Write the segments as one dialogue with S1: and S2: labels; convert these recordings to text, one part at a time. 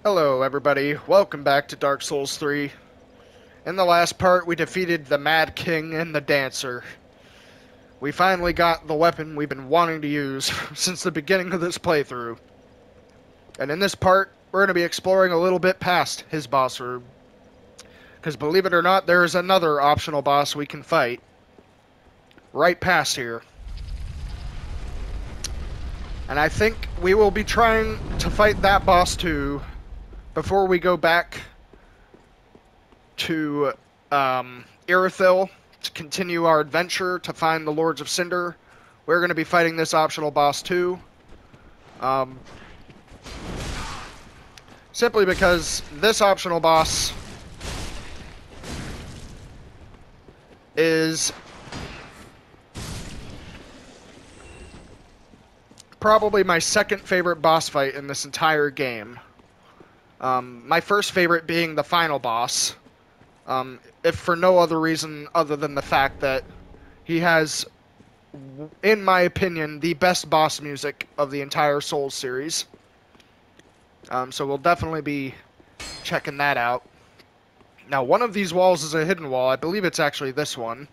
S1: Hello everybody, welcome back to Dark Souls 3. In the last part, we defeated the Mad King and the Dancer. We finally got the weapon we've been wanting to use since the beginning of this playthrough. And in this part, we're going to be exploring a little bit past his boss room. Because believe it or not, there is another optional boss we can fight. Right past here. And I think we will be trying to fight that boss too before we go back to Irithyll to continue our adventure to find the Lords of Cinder. We're going to be fighting this optional boss too. Simply because this optional boss is probably my second favorite boss fight in this entire game. My first favorite being the final boss. If for no other reason other than the fact that he has, in my opinion, the best boss music of the entire Souls series. So we'll definitely be checking that out. Now, one of these walls is a hidden wall. I believe it's actually this one.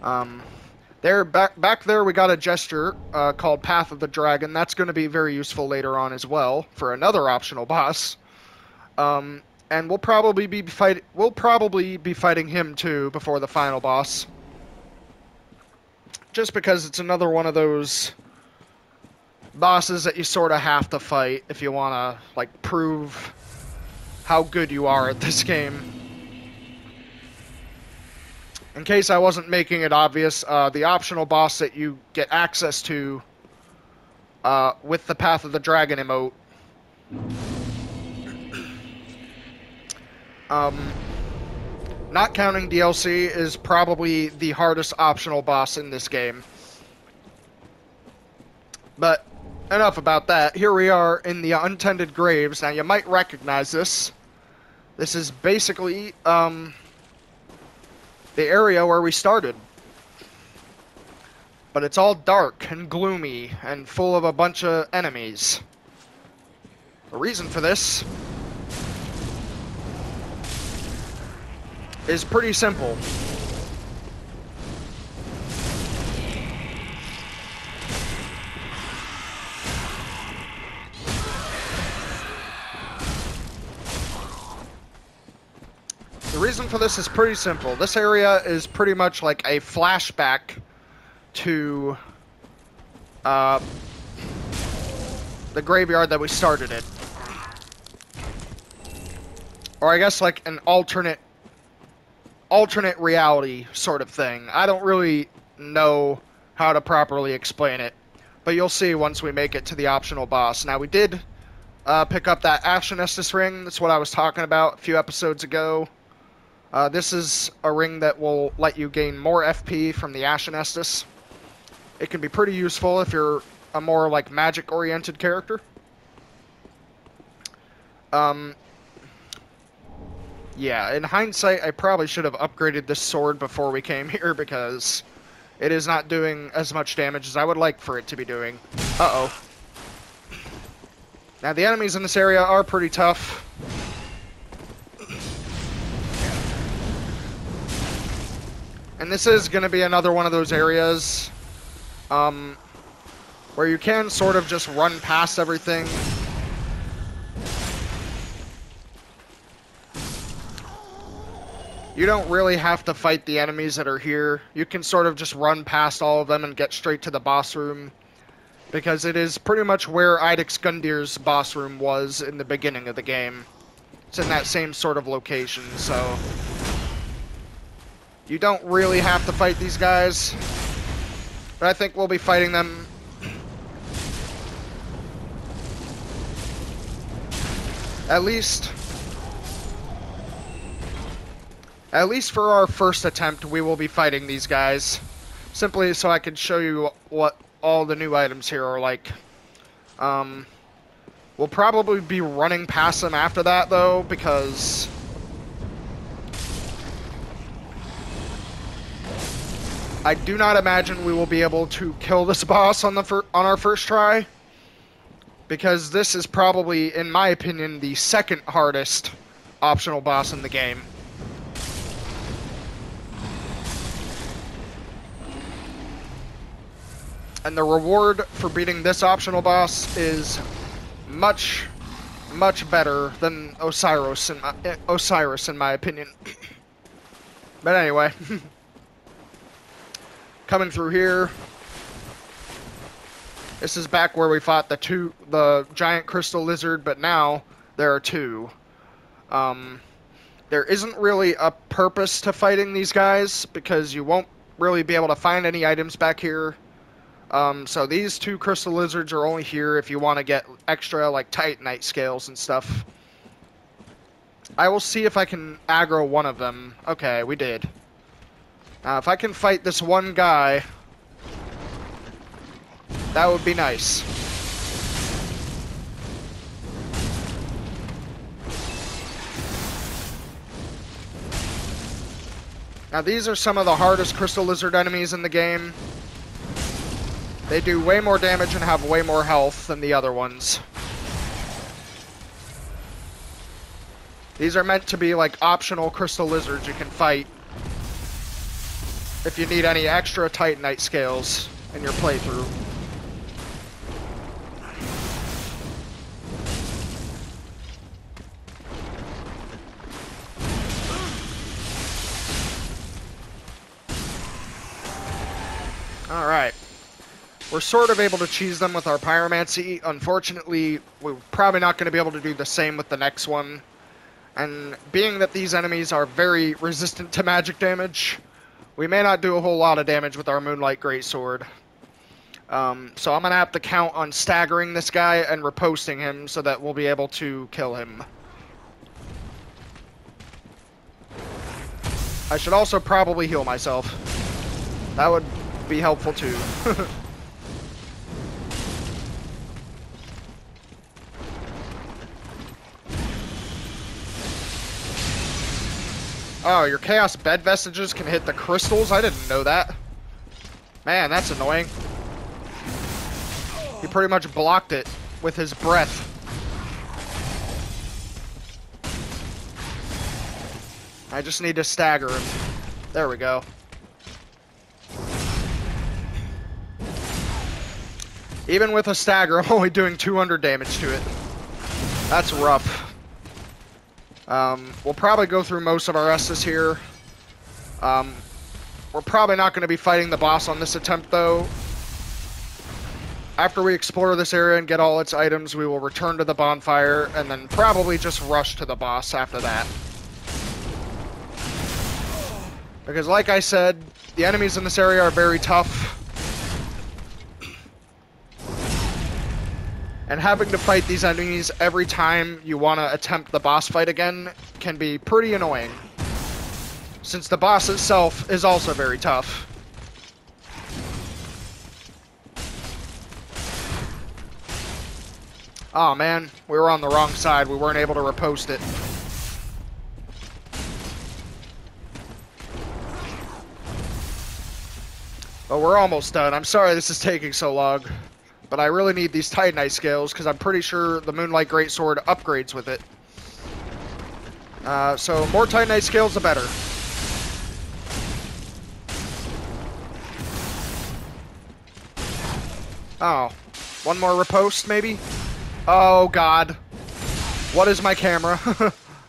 S1: Back there, we got a gesture called Path of the Dragon. That's going to be very useful later on as well for another optional boss. And we'll probably be fighting him too before the final boss. Just because it's another one of those bosses that you sort of have to fight if you want to like prove how good you are at this game. In case I wasn't making it obvious, the optional boss that you get access to with the Path of the Dragon emote not counting DLC, is probably the hardest optional boss in this game. But enough about that. Here we are in the Untended Graves. Now you might recognize this. This is basically the area where we started. But it's all dark and gloomy and full of a bunch of enemies. The reason for this is pretty simple. The reason for this is pretty simple. This area is pretty much like a flashback to the graveyard that we started in. Or I guess like an alternate reality sort of thing. I don't really know how to properly explain it, but you'll see once we make it to the optional boss. Now, we did pick up that Ashen Estus ring. That's what I was talking about a few episodes ago. This is a ring that will let you gain more FP from the Ashen Estus. It can be pretty useful if you're a more like magic-oriented character. Yeah, in hindsight, I probably should have upgraded this sword before we came here because it is not doing as much damage as I would like for it to be doing. Uh-oh. Now, the enemies in this area are pretty tough. And this is going to be another one of those areas where you can sort of just run past everything. You don't really have to fight the enemies that are here. You can sort of just run past all of them and get straight to the boss room. Because it is pretty much where GUNDYR's boss room was in the beginning of the game. It's in that same sort of location, so you don't really have to fight these guys. But I think we'll be fighting them at least for our first attempt. We will be fighting these guys simply so I can show you what all the new items here are like. We'll probably be running past them after that though, because I do not imagine we will be able to kill this boss on our first try. because this is probably, in my opinion, the second hardest optional boss in the game. And the reward for beating this optional boss is much, much better than Osiris, in my opinion. But anyway, coming through here. This is back where we fought the giant crystal lizard, but now there are two. There isn't really a purpose to fighting these guys because you won't really be able to find any items back here. So these two crystal lizards are only here if you want to get extra, like, titanite scales and stuff. I will see if I can aggro one of them. Okay, we did. Now, if I can fight this one guy, that would be nice. Now, these are some of the hardest crystal lizard enemies in the game. They do way more damage and have way more health than the other ones. These are meant to be like optional crystal lizards you can fight if you need any extra titanite scales in your playthrough. Alright. We're sort of able to cheese them with our pyromancy. Unfortunately, we're probably not going to be able to do the same with the next one. And being that these enemies are very resistant to magic damage, we may not do a whole lot of damage with our Moonlight Greatsword. So I'm going to have to count on staggering this guy and riposting him so that we'll be able to kill him. I should also probably heal myself. That would be helpful too. Oh, your Chaos Bed Vestiges can hit the crystals? I didn't know that. Man, that's annoying. He pretty much blocked it with his breath. I just need to stagger him. There we go. Even with a stagger, I'm only doing 200 damage to it. That's rough. We'll probably go through most of our Estus here. We're probably not going to be fighting the boss on this attempt, though. After we explore this area and get all its items, we will return to the bonfire, and then probably just rush to the boss after that. Because like I said, the enemies in this area are very tough. And having to fight these enemies every time you want to attempt the boss fight again can be pretty annoying. Since the boss itself is also very tough. Aw, man, we were on the wrong side. We weren't able to riposte it. But we're almost done. I'm sorry this is taking so long. But I really need these Titanite scales, because I'm pretty sure the Moonlight Greatsword upgrades with it. So more Titanite scales, the better. Oh. One more riposte, maybe? Oh, God. What is my camera?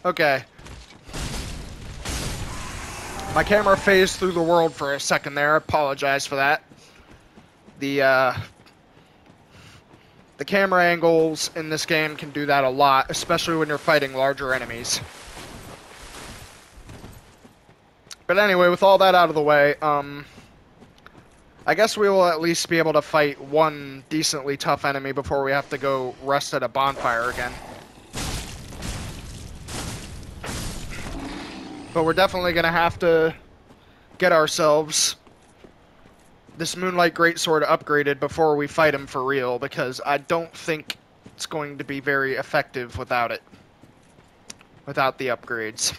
S1: Okay. My camera phased through the world for a second there. I apologize for that. The camera angles in this game can do that a lot, especially when you're fighting larger enemies. But anyway, with all that out of the way, I guess we will at least be able to fight one decently tough enemy before we have to go rest at a bonfire again. But we're definitely going to have to get ourselves this Moonlight Greatsword upgraded before we fight him for real, because I don't think it's going to be very effective without it. Without the upgrades.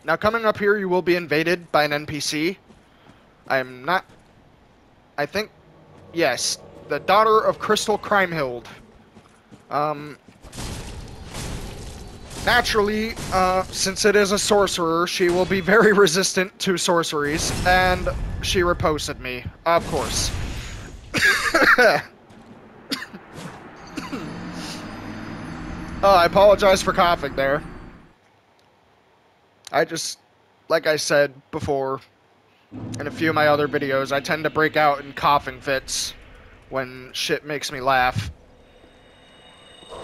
S1: Now, coming up here, you will be invaded by an NPC. I'm not... I think... Yes. The daughter of Crystal Crimehild Um, naturally, since it is a sorcerer, she will be very resistant to sorceries, and she riposted me, of course. Oh, I apologize for coughing there. Like I said before, in a few of my other videos, I tend to break out in coughing fits when shit makes me laugh.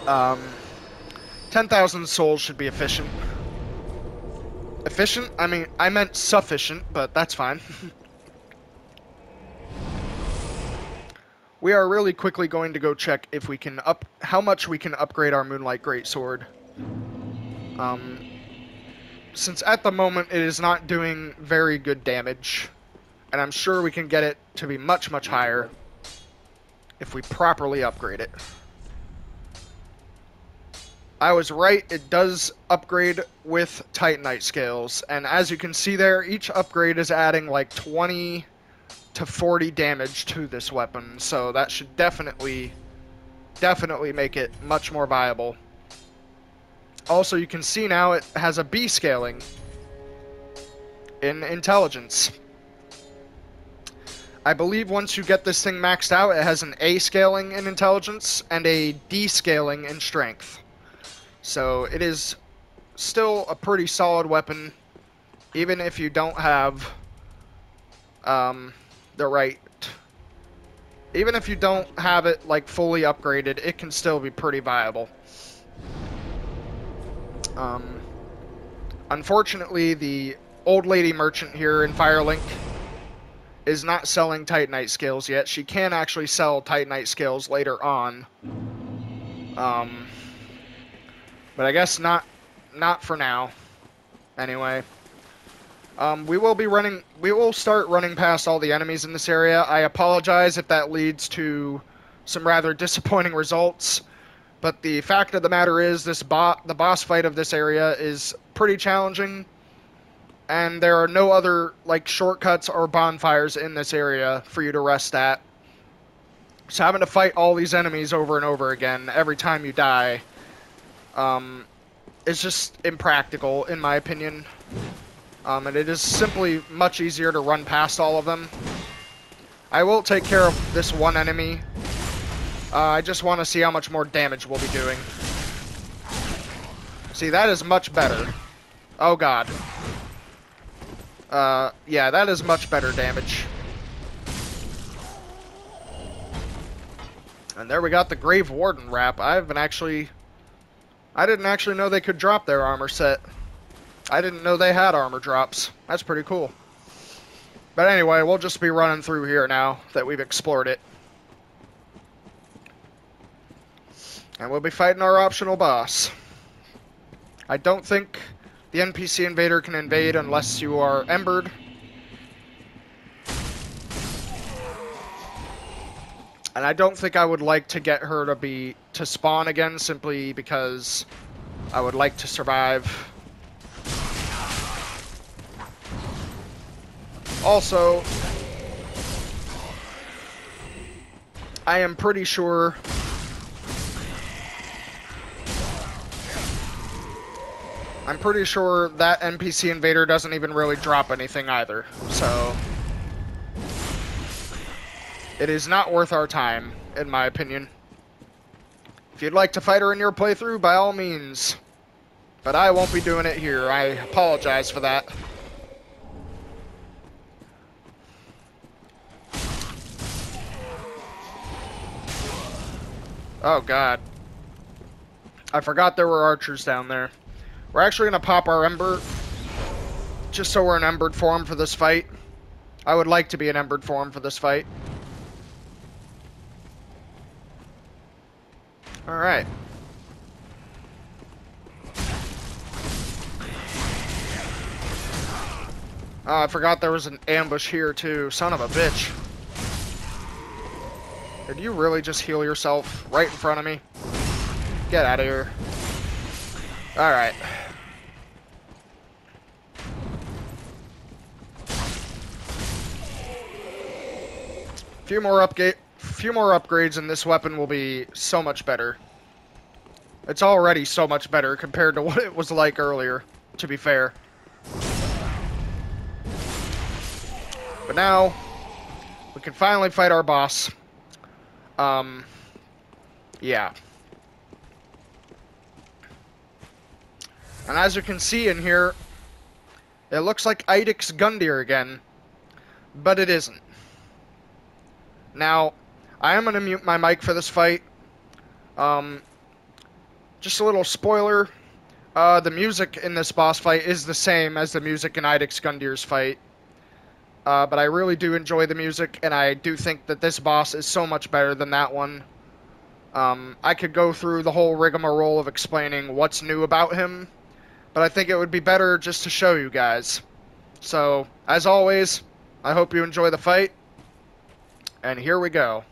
S1: 10,000 souls should be efficient. Efficient? I mean, I meant sufficient, but that's fine. We are really quickly going to go check if we can how much we can upgrade our Moonlight Greatsword. Since at the moment it is not doing very good damage, and I'm sure we can get it to be much, much higher if we properly upgrade it. I was right, it does upgrade with Titanite scales, and as you can see there, each upgrade is adding like 20 to 40 damage to this weapon, so that should definitely make it much more viable. Also, you can see now it has a B scaling in intelligence. I believe once you get this thing maxed out, it has an A scaling in intelligence and a D scaling in strength. So it is still a pretty solid weapon, even if you don't have even if you don't have it like fully upgraded, it can still be pretty viable. Unfortunately, the old lady merchant here in Firelink is not selling Titanite scales yet. She can actually sell Titanite scales later on. But I guess not for now. Anyway. We will start running past all the enemies in this area. I apologize if that leads to some rather disappointing results, but the fact of the matter is the boss fight of this area is pretty challenging, and there are no other like shortcuts or bonfires in this area for you to rest at. So having to fight all these enemies over and over again every time you die is just impractical, in my opinion. And it is simply much easier to run past all of them. I will take care of this one enemy. I just want to see how much more damage we'll be doing. See, that is much better. Oh god. Yeah, that is much better damage. And there we got the Grave Warden wrap. I didn't actually know they could drop their armor set. I didn't know they had armor drops. That's pretty cool. But anyway, we'll just be running through here now that we've explored it. And we'll be fighting our optional boss. I don't think the NPC invader can invade unless you are embered. And I don't think I would like to get her to spawn again simply because I would like to survive. Also, I am pretty sure that NPC invader doesn't even really drop anything either, so it is not worth our time, in my opinion. If you'd like to fight her in your playthrough, by all means, but I won't be doing it here. I apologize for that. Oh god. I forgot there were archers down there. We're actually going to pop our ember, just so we're in embered form for this fight. I would like to be in embered form for this fight. Alright. Oh, I forgot there was an ambush here too. Son of a bitch. Did you really just heal yourself right in front of me? Get out of here. Alright. Few more upgrades and this weapon will be so much better. It's already so much better compared to what it was like earlier, to be fair. But now, we can finally fight our boss. Yeah. And as you can see in here, it looks like Idik's GUNDYR again, but it isn't. Now, I am going to mute my mic for this fight. Just a little spoiler, the music in this boss fight is the same as the music in Idik's GUNDYR's fight. But I really do enjoy the music, and I do think that this boss is so much better than that one. I could go through the whole rigmarole of explaining what's new about him, but I think it would be better just to show you guys. So, as always, I hope you enjoy the fight, and here we go.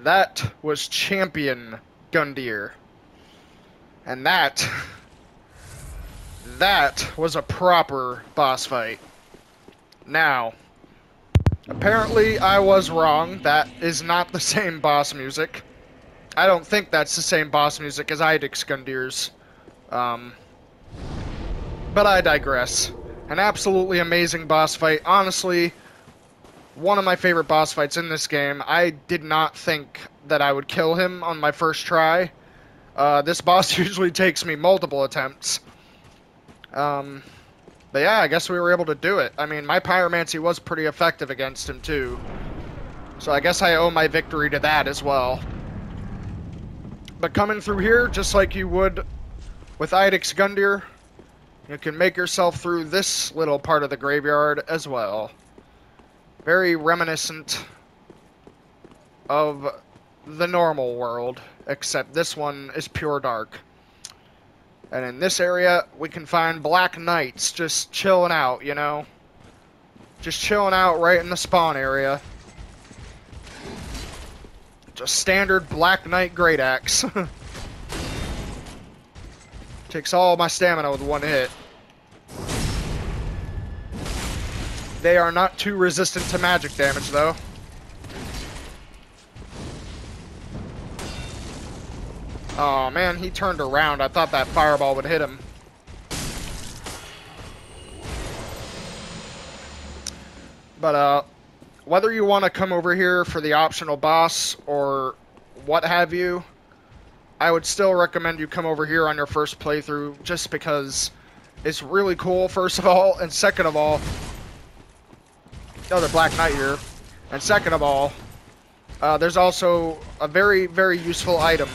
S1: That was Champion GUNDYR. And that was a proper boss fight. Now, apparently I was wrong. That is not the same boss music. I don't think that's the same boss music as Idik's GUNDYR's. But I digress. An absolutely amazing boss fight. Honestly, one of my favorite boss fights in this game. I did not think that I would kill him on my first try. This boss usually takes me multiple attempts. But yeah, I guess we were able to do it. I mean, my pyromancy was pretty effective against him too. So I guess I owe my victory to that as well. But coming through here, just like you would with Idik's GUNDYR, you can make yourself through this little part of the graveyard as well. Very reminiscent of the normal world, except this one is pure dark. And in this area, we can find Black Knights just chilling out, you know? Just chilling out right in the spawn area. Just standard Black Knight Great Axe. Takes all my stamina with one hit. They are not too resistant to magic damage, though. Oh man, he turned around. I thought that fireball would hit him. But, whether you want to come over here for the optional boss or what have you, I would still recommend you come over here on your first playthrough just because it's really cool, first of all, and second of all, another Black Knight here, and second of all, there's also a very, very useful item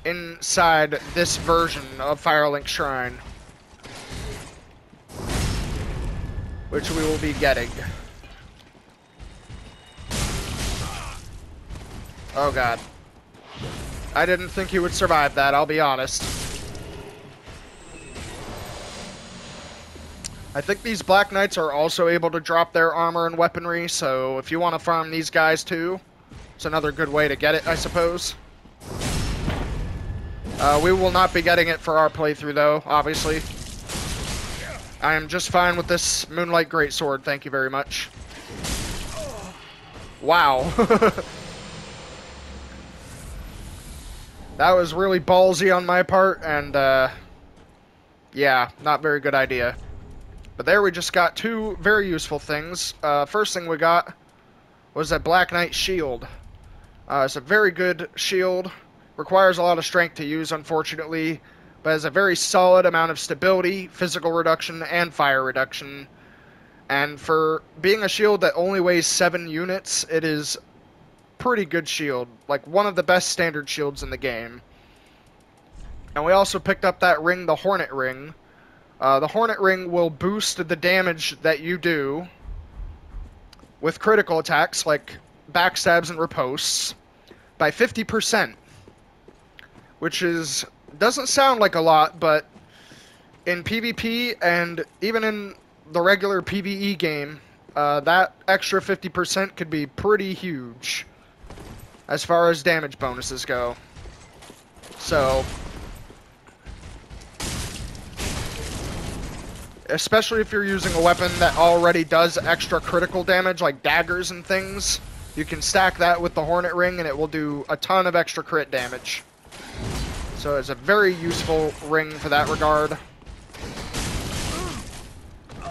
S1: inside this version of Firelink Shrine, which we will be getting. Oh god. I didn't think he would survive that, I'll be honest. I think these Black Knights are also able to drop their armor and weaponry, so if you want to farm these guys too, it's another good way to get it, I suppose. We will not be getting it for our playthrough though, obviously. I am just fine with this Moonlight Greatsword, thank you very much. Wow. That was really ballsy on my part, and, yeah, not very good idea. But there we just got two very useful things. First thing we got was a Black Knight shield. It's a very good shield. Requires a lot of strength to use, unfortunately, but has a very solid amount of stability, physical reduction, and fire reduction. And for being a shield that only weighs 7 units, it is pretty good shield, like one of the best standard shields in the game. And we also picked up that ring, the Hornet Ring. The Hornet Ring will boost the damage that you do with critical attacks like backstabs and riposts by 50%, which doesn't sound like a lot, but in PvP and even in the regular PvE game, that extra 50% could be pretty huge as far as damage bonuses go. So, especially if you're using a weapon that already does extra critical damage, like daggers and things, you can stack that with the Hornet Ring and it will do a ton of extra crit damage. So it's a very useful ring for that regard.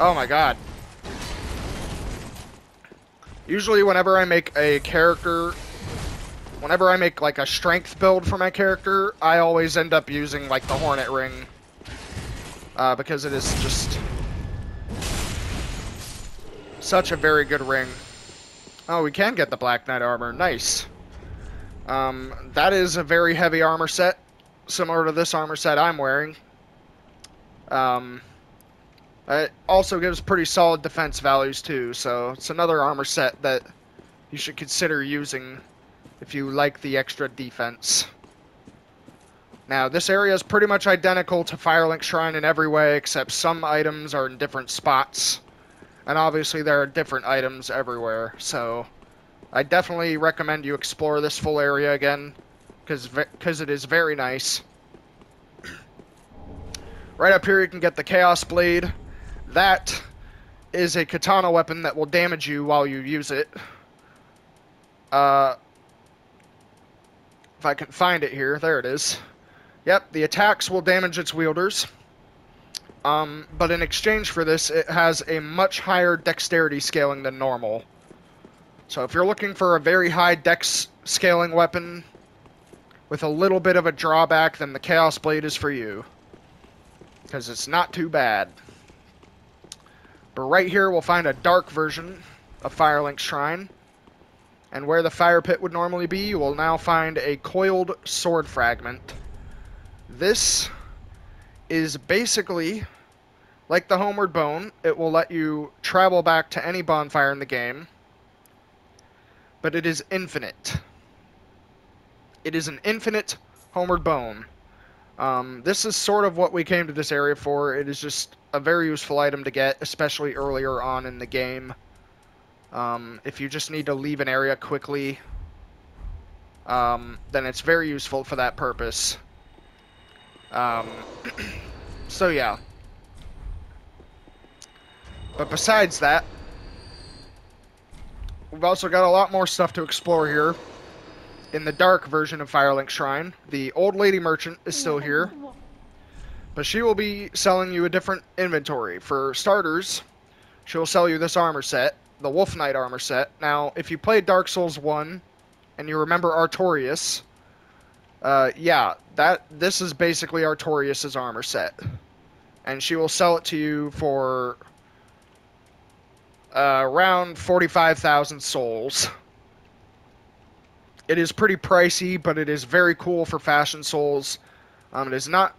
S1: Oh my god. Usually whenever I make a character, whenever I make like a strength build for my character, I always end up using like the Hornet Ring. Because it is just such a very good ring. Oh, we can get the Black Knight armor. Nice. That is a very heavy armor set, similar to this armor set I'm wearing. It also gives pretty solid defense values too, so it's another armor set that you should consider using if you like the extra defense. Now, this area is pretty much identical to Firelink Shrine in every way, except some items are in different spots. And obviously there are different items everywhere, so I definitely recommend you explore this full area again, because it is very nice. Right up here you can get the Chaos Blade. That is a katana weapon that will damage you while you use it. If I can find it here, there it is. Yep, the attacks will damage its wielders. But in exchange for this, it has a much higher dexterity scaling than normal. So if you're looking for a very high dex scaling weapon with a little bit of a drawback, then the Chaos Blade is for you. Because it's not too bad. But right here we'll find a dark version of Firelink Shrine. And where the fire pit would normally be, you will now find a coiled sword fragment. This is basically like the Homeward Bone. It will let you travel back to any bonfire in the game, but it is infinite. It is an infinite Homeward Bone. This is sort of what we came to this area for. It is just a very useful item to get, especially earlier on in the game. If you just need to leave an area quickly, then it's very useful for that purpose. So yeah. But besides that, we've also got a lot more stuff to explore here. In the dark version of Firelink Shrine, the old lady merchant is still here, but she will be selling you a different inventory. For starters, she will sell you this armor set, the Wolf Knight armor set. Now, if you played Dark Souls 1 and you remember Artorias, yeah, this is basically Artorias' armor set. And she will sell it to you for around 45,000 souls. It is pretty pricey, but it is very cool for fashion souls. It is not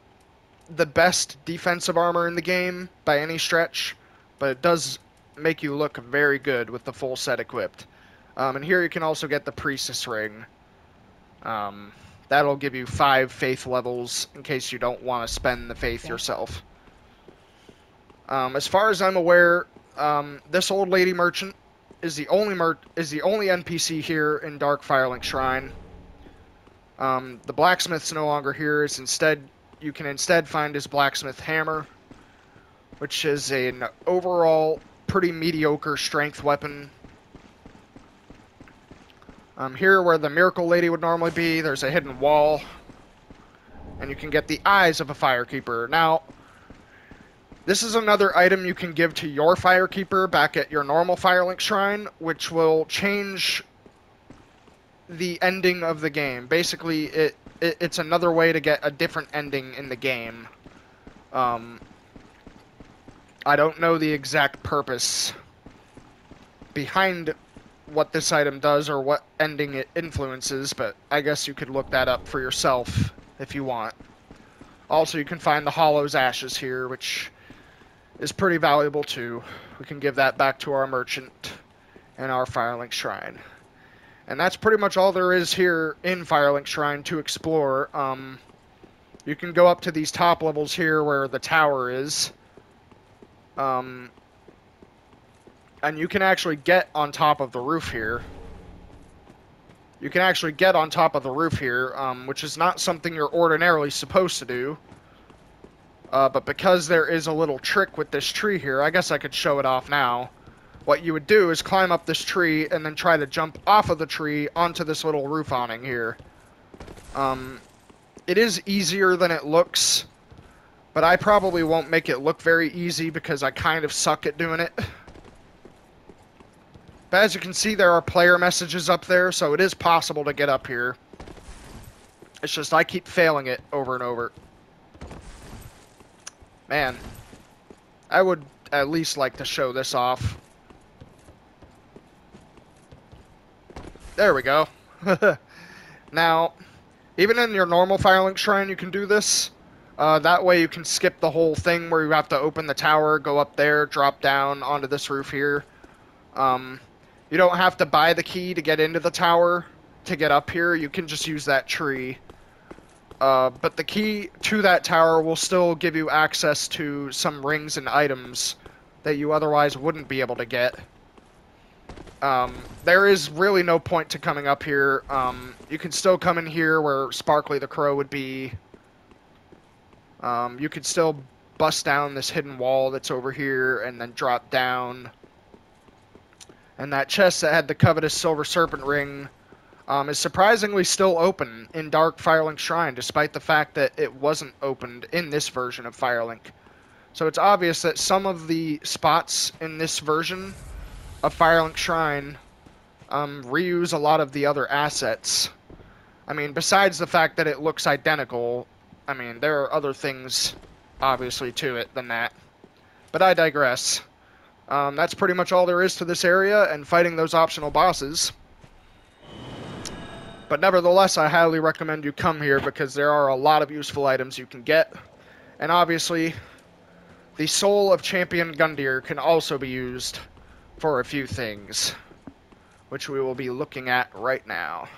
S1: the best defensive armor in the game by any stretch, but it does make you look very good with the full set equipped. And here you can also get the Priestess Ring. That'll give you 5 faith levels in case you don't want to spend the faith yourself. As far as I'm aware, this old lady merchant is the only NPC here in Dark Firelink Shrine. The blacksmith's no longer here. You can instead find his blacksmith hammer, which is an overall pretty mediocre strength weapon. Here where the Miracle Lady would normally be, there's a hidden wall, and you can get the eyes of a Firekeeper. Now, this is another item you can give to your Firekeeper back at your normal Firelink Shrine, which will change the ending of the game. Basically, it's another way to get a different ending in the game. I don't know the exact purpose behind what this item does or what ending it influences, but I guess you could look that up for yourself if you want. Also, you can find the Hollow's Ashes here, which is pretty valuable too. We can give that back to our merchant and our Firelink Shrine. And that's pretty much all there is here in Firelink Shrine to explore. You can go up to these top levels here where the tower is. And you can actually get on top of the roof here. You can actually get on top of the roof here, which is not something you're ordinarily supposed to do. But because there is a little trick with this tree here, I guess I could show it off now. What you would do is climb up this tree and then try to jump off of the tree onto this little roof awning here. It is easier than it looks, but I probably won't make it look very easy because I kind of suck at doing it. But as you can see, there are player messages up there, so it is possible to get up here. It's just I keep failing it over and over. Man, I would at least like to show this off. There we go. Now, even in your normal Firelink Shrine, you can do this. That way you can skip the whole thing where you have to open the tower, go up there, drop down onto this roof here. You don't have to buy the key to get into the tower to get up here. You can just use that tree. But the key to that tower will still give you access to some rings and items that you otherwise wouldn't be able to get. There is really no point to coming up here. You can still come in here where Sparkly the Crow would be. You could still bust down this hidden wall that's over here and then drop down. And that chest that had the covetous Silver Serpent Ring is surprisingly still open in Dark Firelink Shrine, despite the fact that it wasn't opened in this version of Firelink. So it's obvious that some of the spots in this version of Firelink Shrine reuse a lot of the other assets. I mean, besides the fact that it looks identical, I mean, there are other things, obviously, to it than that. But I digress. That's pretty much all there is to this area and fighting those optional bosses. But nevertheless, I highly recommend you come here because there are a lot of useful items you can get. And obviously, the soul of Champion GUNDYR can also be used for a few things, which we will be looking at right now.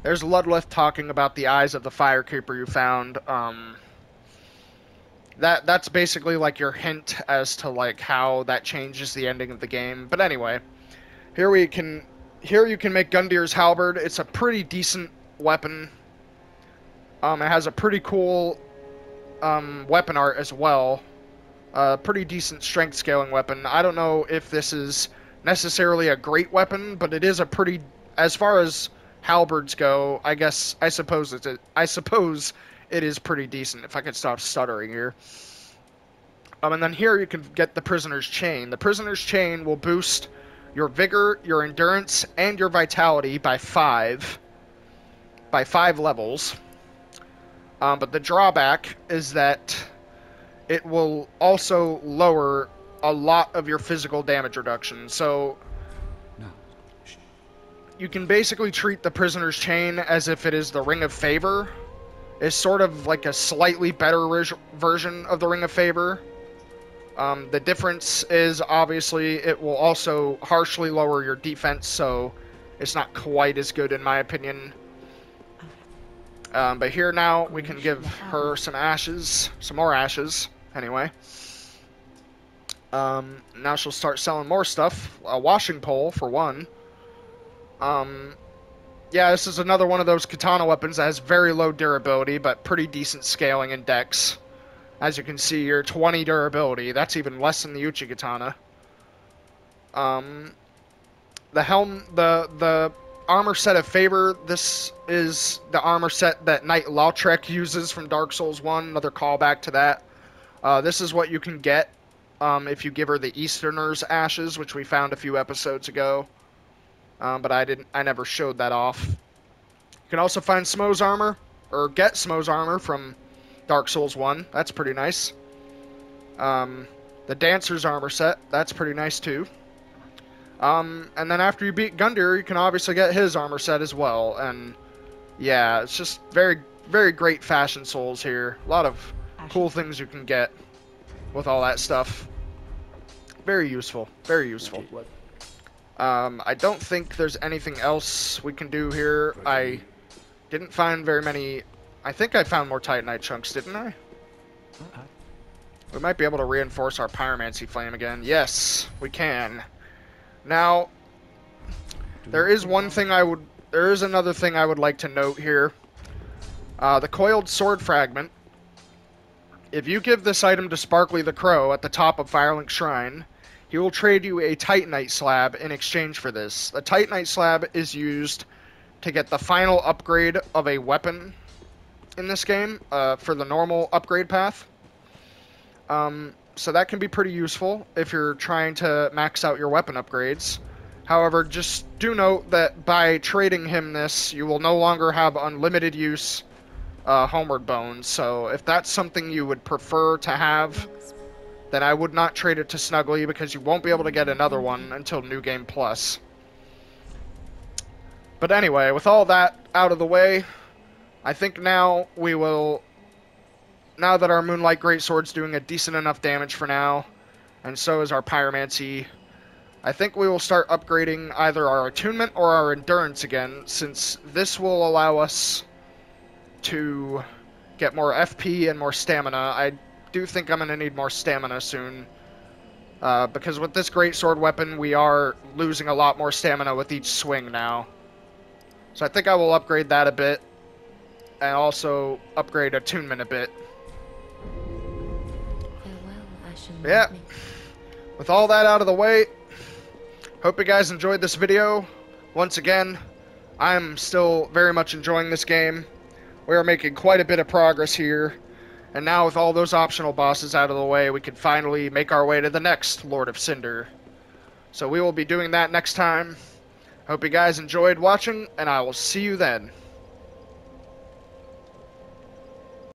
S1: There's Ludleth talking about the eyes of the fire creeper you found. That's basically like your hint as to like how that changes the ending of the game. But anyway, here you can make Gundyr's halberd. It's a pretty decent weapon. It has a pretty cool weapon art as well. Pretty decent strength scaling weapon. I don't know if this is necessarily a great weapon, but it is a pretty, as far as halberds go, I suppose it is pretty decent, if I could stop stuttering here. And then here you can get the Prisoner's Chain. The Prisoner's Chain will boost your vigor, your endurance, and your vitality by 5 levels. But the drawback is that it will also lower a lot of your physical damage reduction. So you can basically treat the Prisoner's Chain as if it is the Ring of Favor. It's sort of like a slightly better version of the Ring of Favor. The difference is, obviously, it will also harshly lower your defense, so it's not quite as good in my opinion. But here now, we can give her some ashes, some more ashes, anyway. Now she'll start selling more stuff. A washing pole, for one. Yeah, this is another one of those katana weapons that has very low durability, but pretty decent scaling and dex. As you can see here, 20 durability. That's even less than the Uchi katana. The helm, the armor set of favor. This is the armor set that Knight Lautrec uses from Dark Souls 1. Another callback to that. This is what you can get if you give her the Easterner's ashes, which we found a few episodes ago. But I never showed that off. You can also find Smo's armor, or get Smo's armor from Dark Souls 1. That's pretty nice. The Dancer's armor set. That's pretty nice too. And then after you beat GUNDYR, you can obviously get his armor set as well. And yeah, it's just very, very great fashion Souls here. A lot of cool things you can get with all that stuff. Very useful. Very useful. I don't think there's anything else we can do here. I didn't find very many. I think I found more Titanite chunks, didn't I? We might be able to reinforce our Pyromancy Flame again. Yes, we can. Now, there is another thing I would like to note here. The Coiled Sword Fragment. If you give this item to Sparkly the Crow at the top of Firelink Shrine, he will trade you a Titanite slab in exchange for this. The Titanite slab is used to get the final upgrade of a weapon in this game, for the normal upgrade path. So that can be pretty useful if you're trying to max out your weapon upgrades. However, just do note that by trading him this, you will no longer have unlimited use Homeward Bones. So if that's something you would prefer to have, then I would not trade it to Snuggly, because you won't be able to get another one until New Game Plus. But anyway, with all that out of the way, I think now we will, now that our Moonlight Greatsword's doing a decent enough damage for now, and so is our Pyromancy, I think we will start upgrading either our Attunement or our Endurance again, since this will allow us to get more FP and more stamina. I do think I'm going to need more stamina soon, because with this Greatsword weapon, we are losing a lot more stamina with each swing now. So I think I will upgrade that a bit, and also upgrade Attunement a bit. Yeah, with all that out of the way, hope you guys enjoyed this video. Once again, I'm still very much enjoying this game. We are making quite a bit of progress here, and now with all those optional bosses out of the way, we can finally make our way to the next Lord of Cinder. So we will be doing that next time. Hope you guys enjoyed watching, and I will see you then.